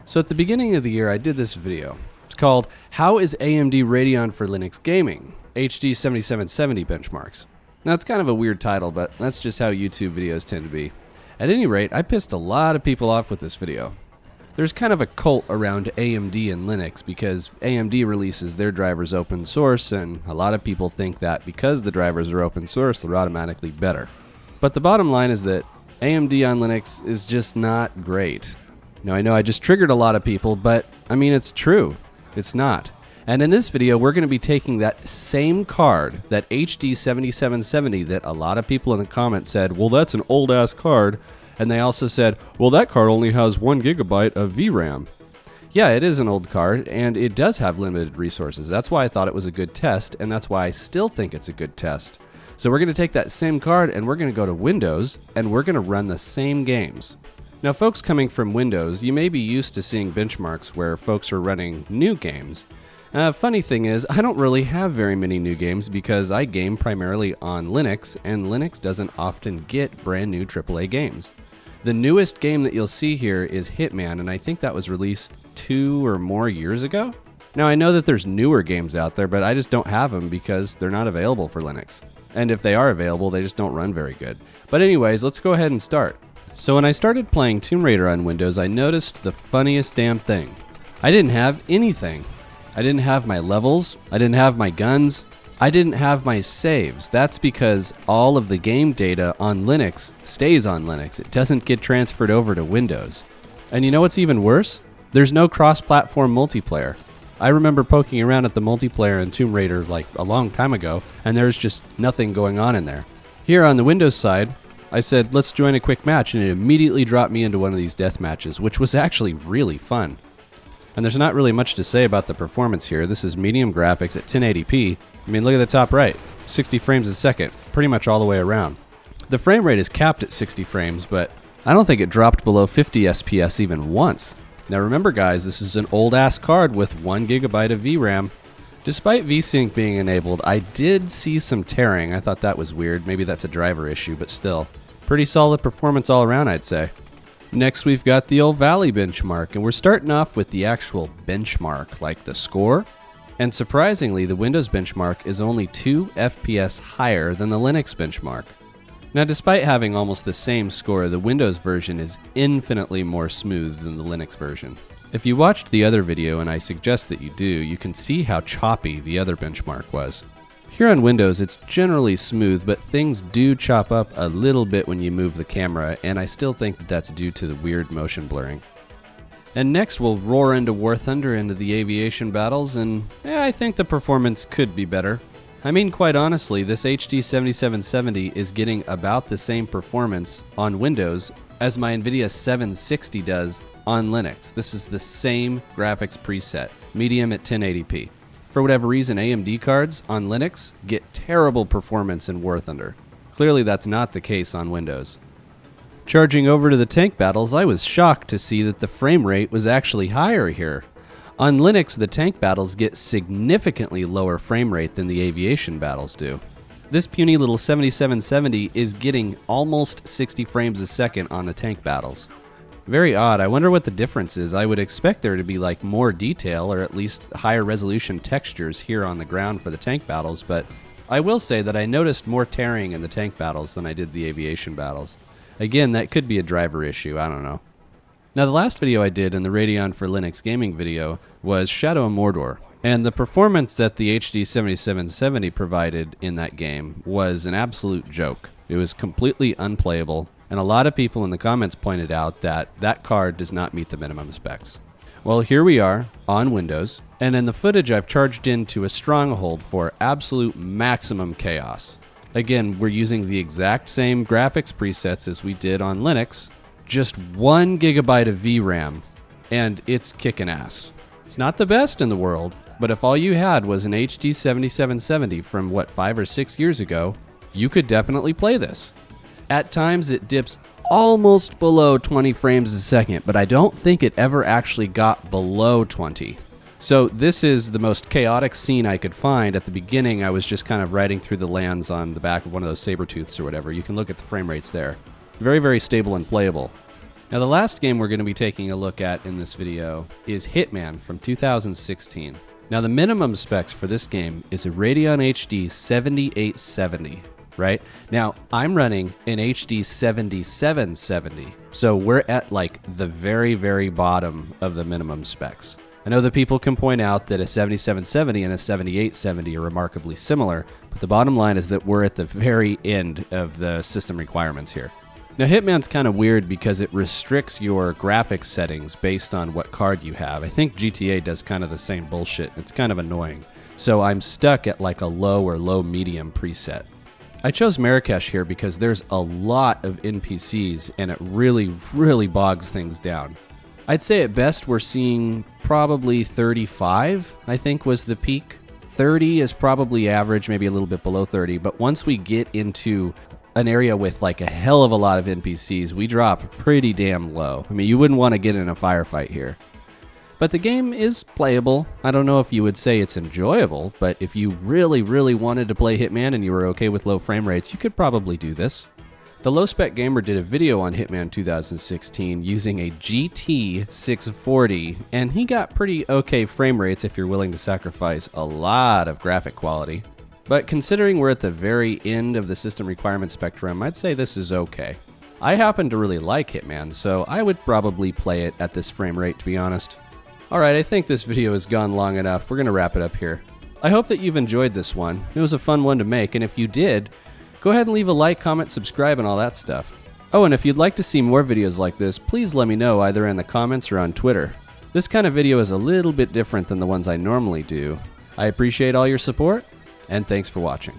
So at the beginning of the year, I did this video. It's called, How is AMD Radeon for Linux Gaming? HD 7770 Benchmarks. Now, it's kind of a weird title, but that's just how YouTube videos tend to be. At any rate, I pissed a lot of people off with this video. There's kind of a cult around AMD and Linux because AMD releases their drivers open source, and a lot of people think that because the drivers are open source, they're automatically better. But the bottom line is that AMD on Linux is just not great. Now, I know I just triggered a lot of people, but I mean, it's true. It's not. And in this video, we're going to be taking that same card, that HD 7770 that a lot of people in the comments said, well, that's an old-ass card. And they also said, well, that card only has 1 gigabyte of VRAM. Yeah, it is an old card, and it does have limited resources. That's why I thought it was a good test, and that's why I still think it's a good test. So we're going to take that same card, and we're going to go to Windows, and we're going to run the same games. Now, folks coming from Windows, you may be used to seeing benchmarks where folks are running new games. Funny thing is, I don't really have very many new games because I game primarily on Linux, and Linux doesn't often get brand new AAA games. The newest game that you'll see here is Hitman, and I think that was released 2 or more years ago. Now, I know that there's newer games out there, but I just don't have them because they're not available for Linux. And if they are available, they just don't run very good. But anyways, let's go ahead and start. So when I started playing Tomb Raider on Windows, I noticed the funniest damn thing. I didn't have anything. I didn't have my levels. I didn't have my guns. I didn't have my saves. That's because all of the game data on Linux stays on Linux. It doesn't get transferred over to Windows. And you know what's even worse? There's no cross-platform multiplayer. I remember poking around at the multiplayer in Tomb Raider like a long time ago, and there's just nothing going on in there. Here on the Windows side, I said, let's join a quick match, and it immediately dropped me into one of these death matches, which was actually really fun. And there's not really much to say about the performance here. This is medium graphics at 1080p. I mean, look at the top right, 60 frames a second, pretty much all the way around. The frame rate is capped at 60 frames, but I don't think it dropped below 50 FPS even once. Now remember guys, this is an old-ass card with 1 gigabyte of VRAM. Despite VSync being enabled, I did see some tearing. I thought that was weird. Maybe that's a driver issue, but still. Pretty solid performance all around, I'd say. Next, we've got the old Valley benchmark, and we're starting off with the actual benchmark, like the score. And surprisingly, the Windows benchmark is only 2 FPS higher than the Linux benchmark. Now, despite having almost the same score, the Windows version is infinitely more smooth than the Linux version. If you watched the other video, and I suggest that you do, you can see how choppy the other benchmark was. Here on Windows, it's generally smooth, but things do chop up a little bit when you move the camera, and I still think that that's due to the weird motion blurring. And next, we'll roar into Warthunder into the aviation battles, and I think the performance could be better. I mean, quite honestly, this HD 7770 is getting about the same performance on Windows as my NVIDIA 760 does on Linux. This is the same graphics preset, medium at 1080p. For whatever reason, AMD cards on Linux get terrible performance in Warthunder. Clearly that's not the case on Windows. Charging over to the tank battles, I was shocked to see that the frame rate was actually higher here. On Linux, the tank battles get significantly lower frame rate than the aviation battles do. This puny little 7770 is getting almost 60 frames a second on the tank battles. Very odd. I wonder what the difference is. I would expect there to be like more detail or at least higher resolution textures here on the ground for the tank battles, but I will say that I noticed more tearing in the tank battles than I did the aviation battles. Again, that could be a driver issue, I don't know. Now, the last video I did in the Radeon for Linux gaming video was Shadow of Mordor, and the performance that the HD 7770 provided in that game was an absolute joke. It was completely unplayable, and a lot of people in the comments pointed out that that card does not meet the minimum specs. Well, here we are on Windows, and in the footage I've charged into a stronghold for absolute maximum chaos. Again, we're using the exact same graphics presets as we did on Linux, just 1 gigabyte of VRAM, and it's kicking ass. It's not the best in the world, but if all you had was an HD 7770 from 5 or 6 years ago, you could definitely play this. At times it dips almost below 20 frames a second, but I don't think it ever actually got below 20. So this is the most chaotic scene I could find. At the beginning, I was just kind of riding through the lands on the back of one of those saber tooths or whatever. You can look at the frame rates there. Very, very stable and playable. Now the last game we're going to be taking a look at in this video is Hitman from 2016. Now the minimum specs for this game is a Radeon HD 7870, right? Now I'm running an HD 7770, so we're at like the very, very bottom of the minimum specs. I know that people can point out that a 7770 and a 7870 are remarkably similar, but the bottom line is that we're at the very end of the system requirements here. Now Hitman's kind of weird because it restricts your graphics settings based on what card you have. I think GTA does kind of the same bullshit. It's kind of annoying. So I'm stuck at like a low or low medium preset. I chose Marrakesh here because there's a lot of NPCs and it really, really bogs things down. I'd say at best we're seeing probably 35, I think was the peak. 30 is probably average, maybe a little bit below 30, but once we get into an area with like a hell of a lot of NPCs, we drop pretty damn low. I mean, you wouldn't want to get in a firefight here. But the game is playable. I don't know if you would say it's enjoyable, but if you really, really wanted to play Hitman and you were okay with low frame rates, you could probably do this. The Low Spec Gamer did a video on Hitman 2016 using a GT 640, and he got pretty okay frame rates if you're willing to sacrifice a lot of graphic quality. But considering we're at the very end of the system requirement spectrum, I'd say this is okay. I happen to really like Hitman, so I would probably play it at this frame rate, to be honest. Alright, I think this video has gone long enough. We're going to wrap it up here. I hope that you've enjoyed this one. It was a fun one to make, and if you did, go ahead and leave a like, comment, subscribe, and all that stuff. Oh, and if you'd like to see more videos like this, please let me know either in the comments or on Twitter. This kind of video is a little bit different than the ones I normally do. I appreciate all your support, and thanks for watching.